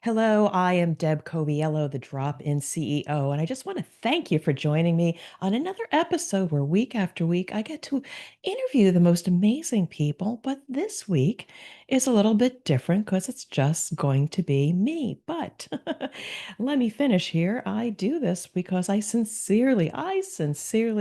Hello, I am Deb Coviello, the Drop In CEO, and I just want to thank you for joining me on another episode where week after week I get to interview the most amazing people. But this week is a little bit different because it's just going to be me. But let me finish here. I do this because I sincerely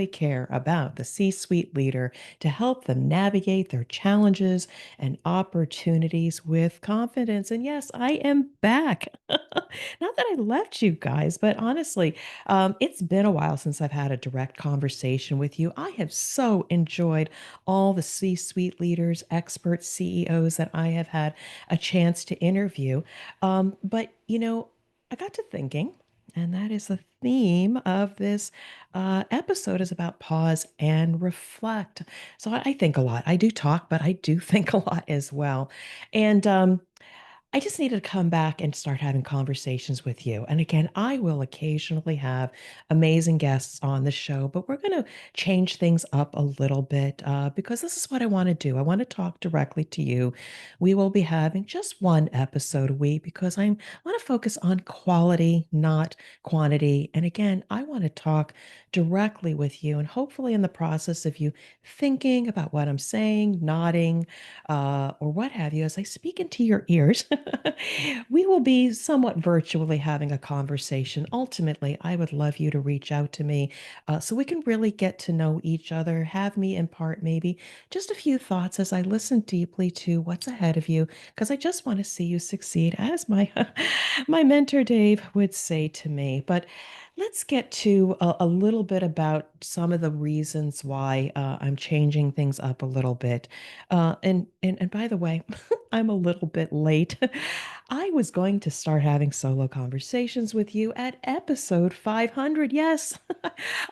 care about the C-suite leader to help them navigate their challenges and opportunities with confidence. And yes, I am back. Not that I left you guys, but honestly, it's been a while since I've had a direct conversation with you. I have so enjoyed all the C suite leaders, experts, CEOs that I have had a chance to interview. But I got to thinking, and that is the theme of this episode is about pause and reflect. So I think a lot. I do talk, but I do think a lot as well. And I just needed to come back and start having conversations with you. And again, I will occasionally have amazing guests on the show, but we're going to change things up a little bit because this is what I want to do. I want to talk directly to you. We will be having just one episode a week because I want to focus on quality, not quantity. And again, I want to talk directly with you. And hopefully, in the process of you thinking about what I'm saying, nodding, or what have you, as I speak into your ears, we will be somewhat virtually having a conversation. Ultimately, I would love you to reach out to me so we can really get to know each other, have me impart maybe just a few thoughts as I listen deeply to what's ahead of you, because I just want to see you succeed, as my my mentor Dave would say to me. But let's get to a little bit about some of the reasons why I'm changing things up a little bit. And by the way, I'm a little bit late. I was going to start having solo conversations with you at episode 500. Yes,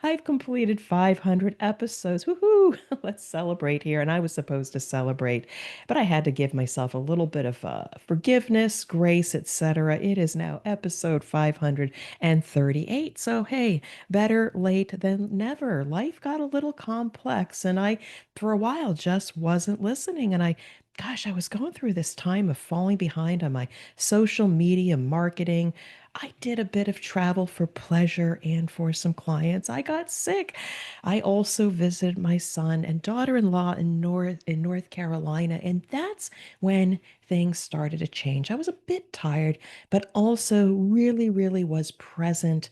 I've completed 500 episodes. Woohoo! Let's celebrate here. And I was supposed to celebrate, but I had to give myself a little bit of forgiveness, grace, etc. It is now episode 538. So, hey, better late than never. Life got a little complex, and I, for a while, just wasn't listening. And gosh, I was going through this time of falling behind on my social media marketing. I did a bit of travel for pleasure and for some clients. I got sick. I also visited my son and daughter-in-law in North Carolina, and that's when things started to change. I was a bit tired, but also really, really was present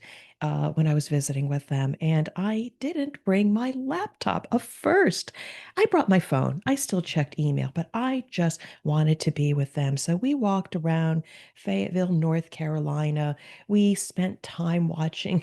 when I was visiting with them. And I didn't bring my laptop. First, I brought my phone. I still checked email, but I just wanted to be with them. So we walked around Fayetteville, North Carolina. We spent time watching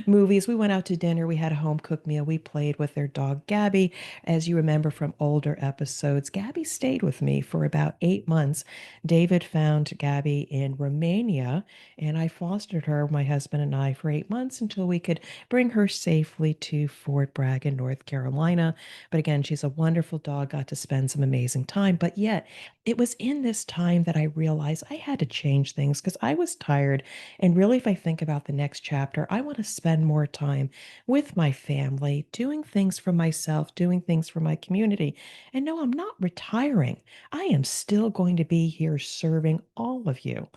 movies. We went out to dinner. We had a home cooked meal. We played with their dog, Gabby. As you remember from older episodes, Gabby stayed with me for about 8 months. David found Gabby in Romania, and I fostered her, my husband and I, for 8 months until we could bring her safely to Fort Bragg in North Carolina. But again, she's a wonderful dog, got to spend some amazing time. But yet, it was in this time that I realized I had to change things because I was tired. And really, if I think about the next chapter, I want to spend more time with my family, doing things for myself, doing things for my community. And no, I'm not retiring. I am still going to be here serving all of you,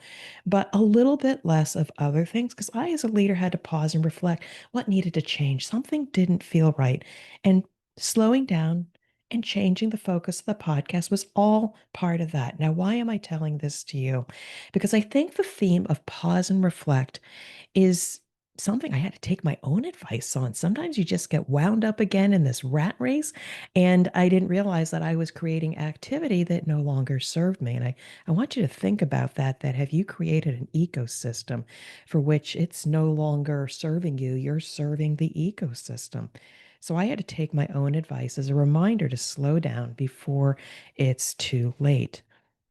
but a little bit less of other things because I, as a leader, had to pause and reflect what needed to change. Something didn't feel right. And slowing down and changing the focus of the podcast was all part of that. Now, why am I telling this to you? Because I think the theme of pause and reflect is something I had to take my own advice on. Sometimes you just get wound up again in this rat race, and I didn't realize that I was creating activity that no longer served me. And I want you to think about that have you created an ecosystem for which it's no longer serving you, you're serving the ecosystem. So I had to take my own advice as a reminder to slow down before it's too late.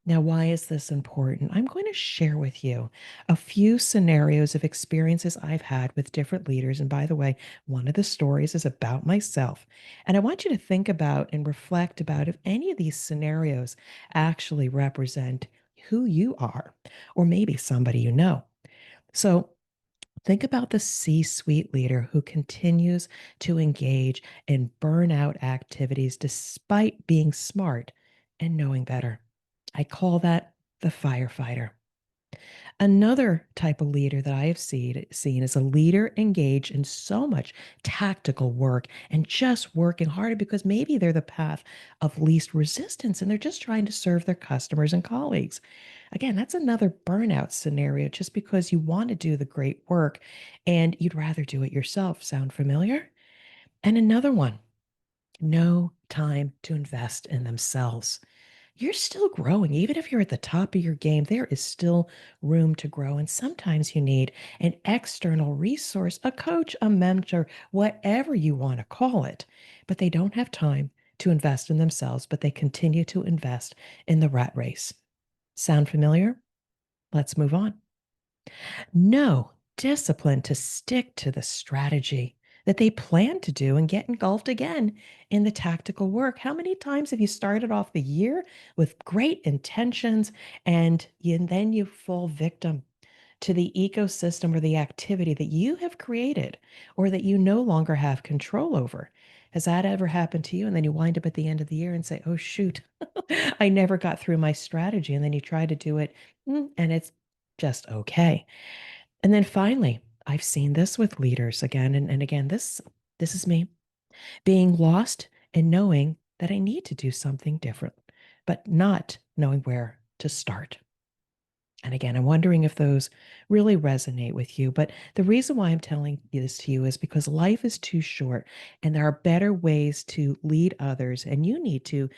Now, why is this important? I'm going to share with you a few scenarios of experiences I've had with different leaders. And by the way, one of the stories is about myself. And I want you to think about and reflect about if any of these scenarios actually represent who you are, or maybe somebody you know. So, think about the C suite leader who continues to engage in burnout activities despite being smart and knowing better. I call that the firefighter. Another type of leader that I have seen is a leader engaged in so much tactical work and just working harder because maybe they're the path of least resistance and they're just trying to serve their customers and colleagues. Again, that's another burnout scenario just because you want to do the great work and you'd rather do it yourself. Sound familiar? And another one, no time to invest in themselves. You're still growing. Even if you're at the top of your game, there is still room to grow. And sometimes you need an external resource, a coach, a mentor, whatever you want to call it. But they don't have time to invest in themselves, but they continue to invest in the rat race. Sound familiar? Let's move on. No discipline to stick to the strategy that they plan to do and get engulfed again in the tactical work. How many times have you started off the year with great intentions and then you fall victim to the ecosystem or the activity that you have created or that you no longer have control over? Has that ever happened to you? And then you wind up at the end of the year and say, oh, shoot, I never got through my strategy. And then you try to do it and it's just okay. And then finally, I've seen this with leaders again and again. This is me being lost and knowing that I need to do something different, but not knowing where to start. And again, I'm wondering if those really resonate with you. But the reason why I'm telling this to you is because life is too short and there are better ways to lead others. And you need to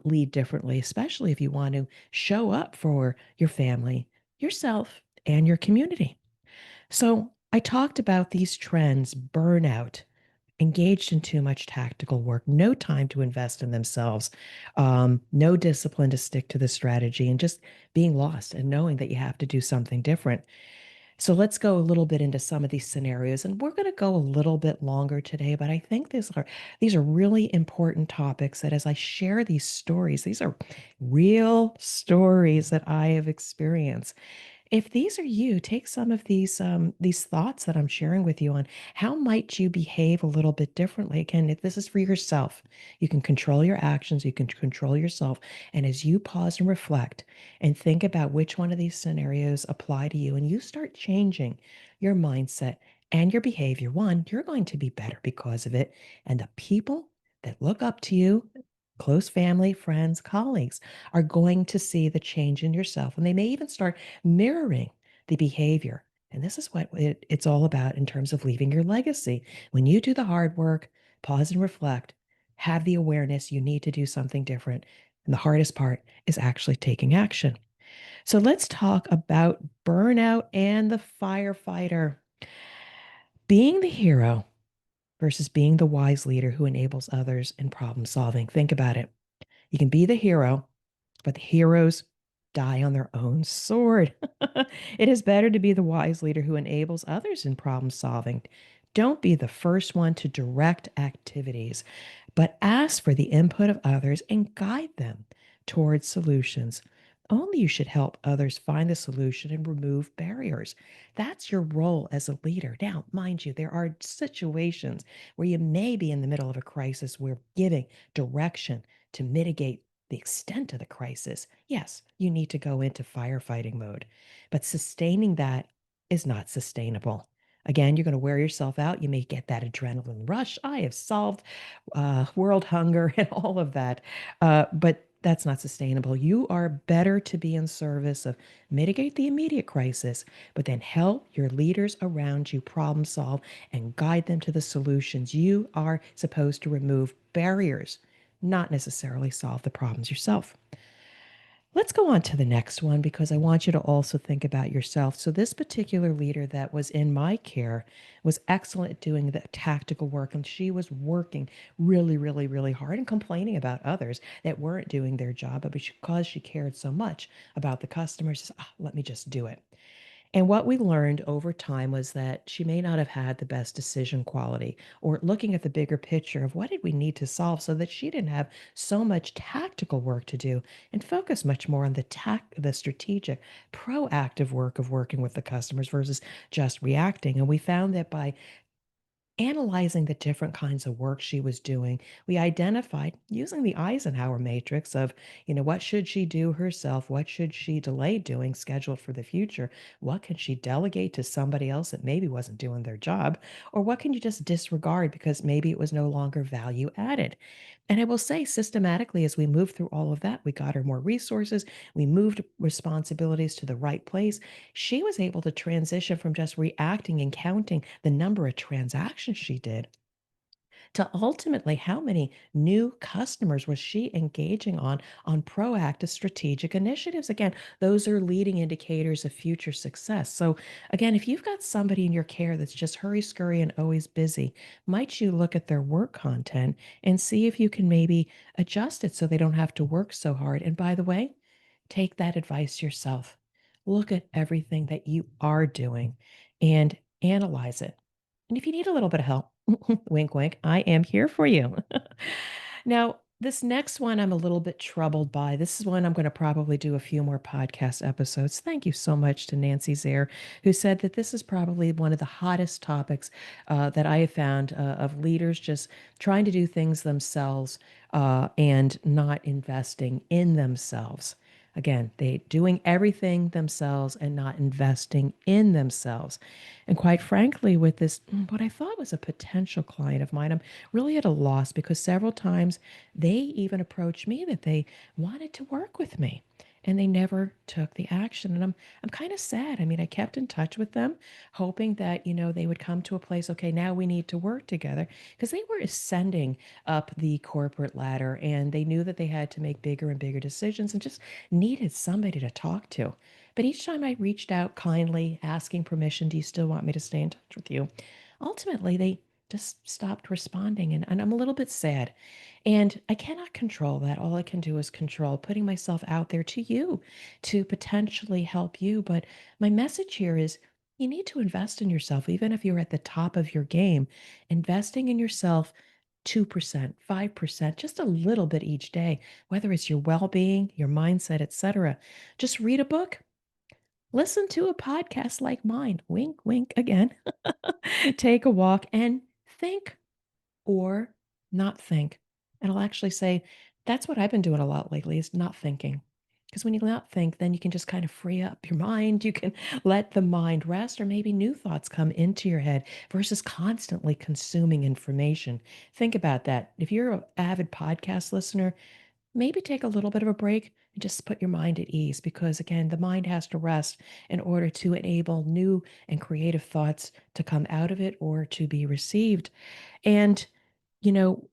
lead differently, especially if you want to show up for your family, yourself, and your community. So I talked about these trends: burnout, engaged in too much tactical work, no time to invest in themselves, no discipline to stick to the strategy, and just being lost and knowing that you have to do something different. So let's go a little bit into some of these scenarios, and we're going to go a little bit longer today, but I think these are really important topics that as I share these stories, these are real stories that I have experienced. If these are you, take some of these thoughts that I'm sharing with you on how might you behave a little bit differently. Again, if this is for yourself, you can control your actions, you can control yourself. And as you pause and reflect and think about which one of these scenarios apply to you, and you start changing your mindset and your behavior, one, you're going to be better because of it. And the people that look up to you, close family, friends, colleagues, are going to see the change in yourself. And they may even start mirroring the behavior. And this is what it's all about in terms of leaving your legacy. When you do the hard work, pause and reflect, have the awareness you need to do something different. And the hardest part is actually taking action. So let's talk about burnout and the firefighter. Being the hero versus being the wise leader who enables others in problem solving. Think about it. You can be the hero, but the heroes die on their own sword. It is better to be the wise leader who enables others in problem solving. Don't be the first one to direct activities, but ask for the input of others and guide them towards solutions. Only you should help others find the solution and remove barriers. That's your role as a leader. Now, mind you, there are situations where you may be in the middle of a crisis where giving direction to mitigate the extent of the crisis, yes, you need to go into firefighting mode. But sustaining that is not sustainable. Again, you're going to wear yourself out. You may get that adrenaline rush. I have solved world hunger and all of that. But that's not sustainable. You are better to be in service of mitigate the immediate crisis, but then help your leaders around you problem solve and guide them to the solutions. You are supposed to remove barriers, not necessarily solve the problems yourself. Let's go on to the next one because I want you to also think about yourself. So, this particular leader that was in my care was excellent at doing the tactical work, and she was working really, really, really hard and complaining about others that weren't doing their job. But because she cared so much about the customers, let me just do it. And what we learned over time was that she may not have had the best decision quality or looking at the bigger picture of what did we need to solve so that she didn't have so much tactical work to do and focus much more on the strategic, proactive work of working with the customers versus just reacting. And we found that by analyzing the different kinds of work she was doing, we identified using the Eisenhower matrix of, what should she do herself? What should she delay doing, scheduled for the future? What can she delegate to somebody else that maybe wasn't doing their job? Or what can you just disregard because maybe it was no longer value added? And I will say, systematically, as we moved through all of that, we got her more resources, we moved responsibilities to the right place. She was able to transition from just reacting and counting the number of transactions she did to ultimately how many new customers was she engaging on proactive strategic initiatives. Again, those are leading indicators of future success. So again, if you've got somebody in your care that's just hurry scurry and always busy, might you look at their work content and see if you can maybe adjust it so they don't have to work so hard? And by the way, take that advice yourself. Look at everything that you are doing and analyze it. And if you need a little bit of help, wink, wink, I am here for you. Now, this next one I'm a little bit troubled by. This is one I'm going to probably do a few more podcast episodes. Thank you so much to Nancy Zaire, who said that this is probably one of the hottest topics that I have found of leaders just trying to do things themselves and not investing in themselves. Again, they doing everything themselves and not investing in themselves. And quite frankly, with this, what I thought was a potential client of mine, I'm really at a loss because several times they even approached me that they wanted to work with me and they never took the action. And I'm kind of sad. I mean, I kept in touch with them, hoping that, they would come to a place, okay, now we need to work together because they were ascending up the corporate ladder and they knew that they had to make bigger and bigger decisions and just needed somebody to talk to. But each time I reached out kindly, asking permission, do you still want me to stay in touch with you? Ultimately, they just stopped responding, and I'm a little bit sad. And I cannot control that. All I can do is control putting myself out there to you to potentially help you. But my message here is you need to invest in yourself, even if you're at the top of your game. Investing in yourself 2%, 5%, just a little bit each day, whether it's your well being, your mindset, etc. Just read a book, listen to a podcast like mine, wink, wink again, take a walk and think or not think. And I'll actually say that's what I've been doing a lot lately is not thinking. Because when you not think, then you can just kind of free up your mind. You can let the mind rest, or maybe new thoughts come into your head versus constantly consuming information. Think about that. If you're an avid podcast listener, maybe take a little bit of a break and just put your mind at ease because, again, the mind has to rest in order to enable new and creative thoughts to come out of it or to be received. And, you know,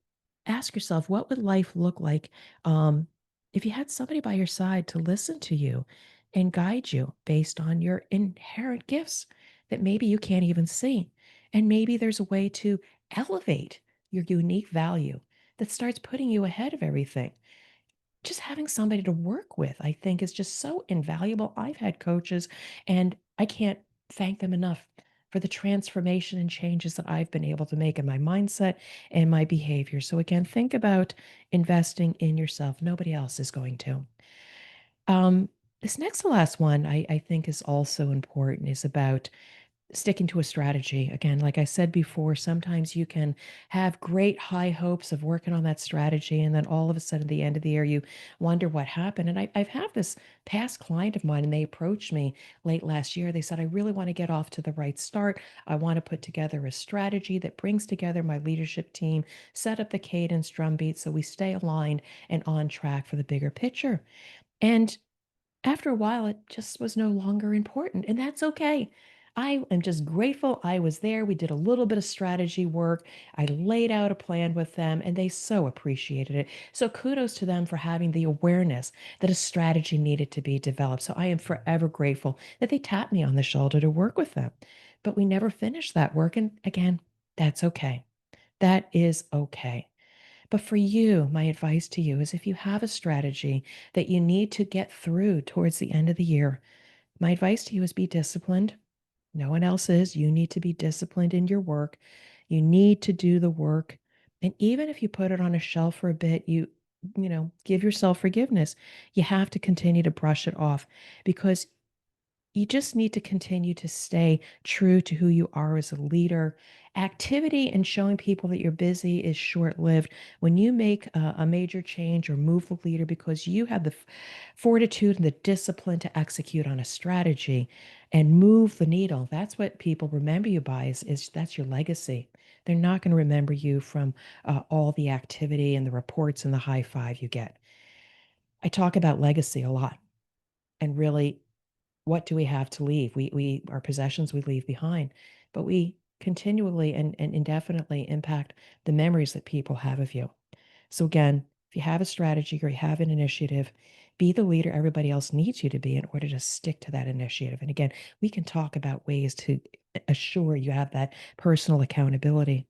ask yourself, what would life look like um, if you had somebody by your side to listen to you and guide you based on your inherent gifts that maybe you can't even see? And maybe there's a way to elevate your unique value that starts putting you ahead of everything. Just having somebody to work with, I think, is just so invaluable. I've had coaches, and I can't thank them enough for the transformation and changes that I've been able to make in my mindset and my behavior. So, again, think about investing in yourself. Nobody else is going to. Um, this next to last one I think is also important is about sticking to a strategy. Again, like I said before, sometimes you can have great high hopes of working on that strategy, and then all of a sudden, at the end of the year, you wonder what happened. And I've had this past client of mine, and they approached me late last year. They said, I really want to get off to the right start. I want to put together a strategy that brings together my leadership team, set up the cadence drumbeat so we stay aligned and on track for the bigger picture. And after a while, it just was no longer important, and that's okay. I am just grateful I was there. We did a little bit of strategy work. I laid out a plan with them, and they so appreciated it. So kudos to them for having the awareness that a strategy needed to be developed. So I am forever grateful that they tapped me on the shoulder to work with them. But we never finished that work, and again, that's okay. That is okay. But for you, my advice to you is if you have a strategy that you need to get through towards the end of the year, my advice to you is be disciplined. No one else is. You need to be disciplined in your work. You need to do the work. And even if you put it on a shelf for a bit, give yourself forgiveness. You have to continue to brush it off because You just need to continue to stay true to who you are as a leader. Activity and showing people that you're busy is short lived. When you make a major change or move the leader because you have the fortitude and the discipline to execute on a strategy and move the needle, that's what people remember you by, is that's your legacy. They're not going to remember you from all the activity and the reports and the high five you get. I talk about legacy a lot, and really, what do we have to leave? We our possessions we leave behind, but we continually and indefinitely impact the memories that people have of you. So again, if you have a strategy or you have an initiative, be the leader everybody else needs you to be in order to stick to that initiative. And again, we can talk about ways to assure you have that personal accountability.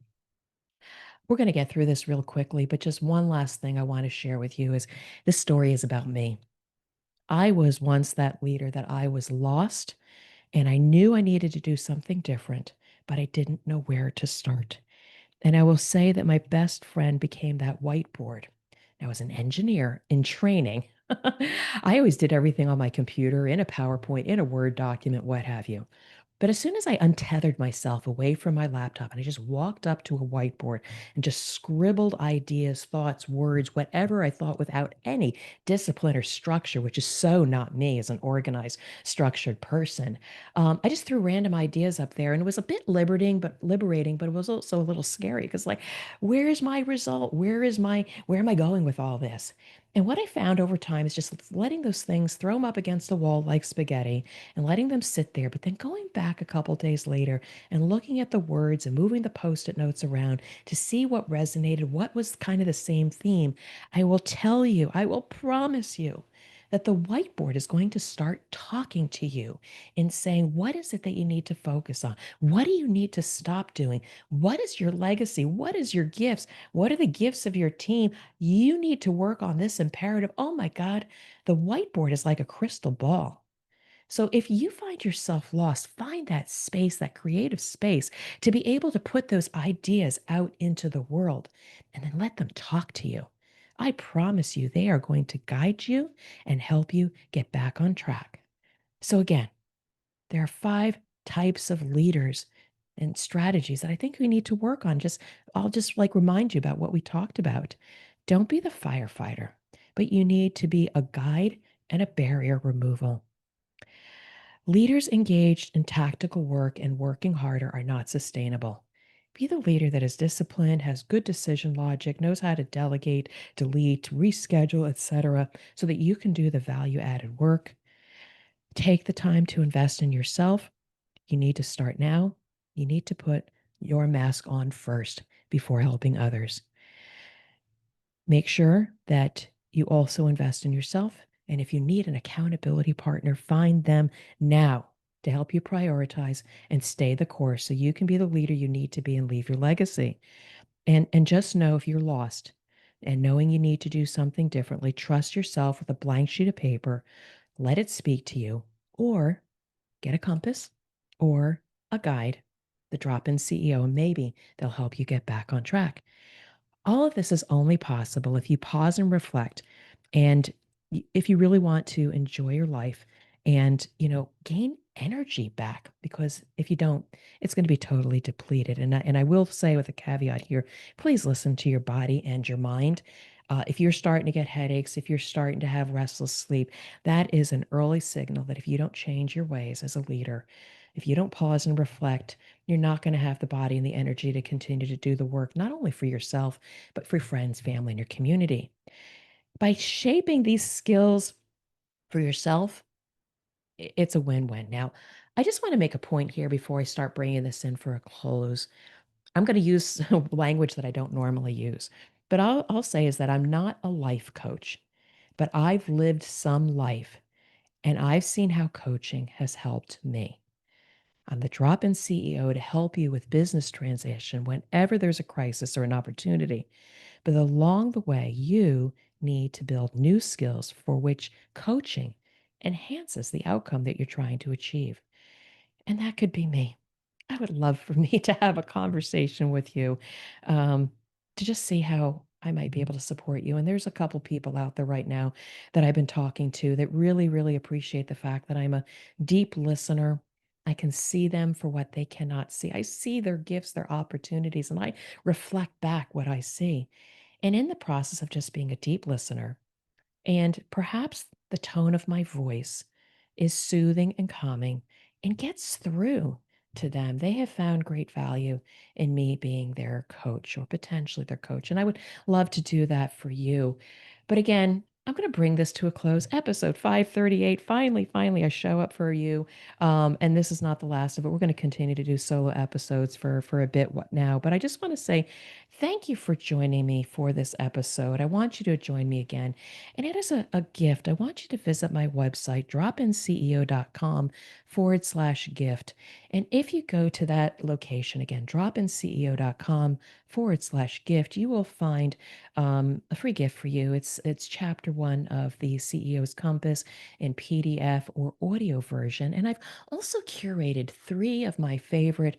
We're going to get through this real quickly, but just one last thing I want to share with you is this story is about me. I was once that leader that I was lost and I knew I needed to do something different, but I didn't know where to start. And I will say that my best friend became that whiteboard. I was an engineer in training. I always did everything on my computer, in a PowerPoint, in a Word document, what have you. But as soon as I untethered myself away from my laptop and I just walked up to a whiteboard and just scribbled ideas, thoughts, words, whatever I thought without any discipline or structure, which is so not me as an organized, structured person, I just threw random ideas up there, and it was a bit liberating, but it was also a little scary because, like, where's my result? Where am I going with all this? And what I found over time is just letting those things throw them up against the wall like spaghetti and letting them sit there, but then going back a couple days later and looking at the words and moving the post-it notes around to see what resonated, what was kind of the same theme. I will tell you, I will promise you that the whiteboard is going to start talking to you and saying, what is it that you need to focus on? What do you need to stop doing? What is your legacy? What is your gifts? What are the gifts of your team? You need to work on this imperative. Oh my God, the whiteboard is like a crystal ball. So if you find yourself lost, find that space, that creative space to be able to put those ideas out into the world and then let them talk to you. I promise you, they are going to guide you and help you get back on track. So again, there are 5 types of leaders and strategies that I think we need to work on. I'll just like remind you about what we talked about. Don't be the firefighter, but you need to be a guide and a barrier removal. Leaders engaged in tactical work and working harder are not sustainable. Be the leader that is disciplined, has good decision logic, knows how to delegate, delete, reschedule, etc., so that you can do the value added work. Take the time to invest in yourself. You need to start now. You need to put your mask on first before helping others. Make sure that you also invest in yourself. And if you need an accountability partner, find them now to help you prioritize and stay the course so you can be the leader you need to be and leave your legacy. And just know if you're lost and knowing you need to do something differently, trust yourself with a blank sheet of paper, let it speak to you, or get a compass or a guide, the drop in CEO, and maybe they'll help you get back on track. All of this is only possible if you pause and reflect, and if you really want to enjoy your life and, gain energy back, because if you don't, it's going to be totally depleted. And I will say with a caveat here, please listen to your body and your mind. If you're starting to get headaches, if you're starting to have restless sleep, that is an early signal that if you don't change your ways as a leader, if you don't pause and reflect, you're not going to have the body and the energy to continue to do the work, not only for yourself, but for friends, family, and your community. By shaping these skills for yourself, it's a win-win. Now, I just want to make a point here before I start bringing this in for a close. I'm going to use language that I don't normally use, but I'll say is that I'm not a life coach, but I've lived some life and I've seen how coaching has helped me. I'm the drop in CEO to help you with business transition whenever there's a crisis or an opportunity. But along the way, you need to build new skills for which coaching enhances the outcome that you're trying to achieve. And that could be me. I would love for me to have a conversation with you, um, to just see how I might be able to support you. And there's a couple people out there right now that I've been talking to that really, really appreciate the fact that I'm a deep listener. I can see them for what they cannot see. I see their gifts, their opportunities, and I reflect back what I see. And in the process of just being a deep listener, and perhaps the tone of my voice is soothing and calming and gets through to them. They have found great value in me being their coach or potentially their coach. And I would love to do that for you. But again, I'm going to bring this to a close. Episode 538. Finally, I show up for you. And this is not the last of it. We're going to continue to do solo episodes for a bit now. But I just want to say thank you for joining me for this episode. I want you to join me again. And it is a gift. I want you to visit my website, dropinceo.com/gift. And if you go to that location again, dropinceo.com/gift, you will find a free gift for you. It's chapter one of the CEO's Compass in PDF or audio version. And I've also curated a few of my favorite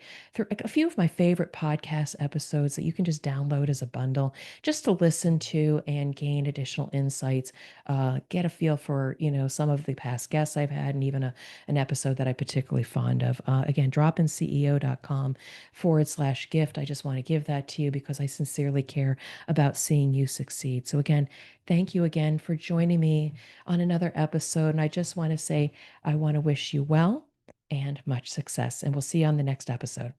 podcast episodes that you can just download as a bundle just to listen to and gain additional insights, get a feel for, some of the past guests I've had and even an episode that I'm particularly fond of. Again, dropinceo.com/gift. I just want to give that to you because I sincerely care about seeing you succeed. So again, thank you again for joining me on another episode. And I just want to say, I want to wish you well and much success. And we'll see you on the next episode.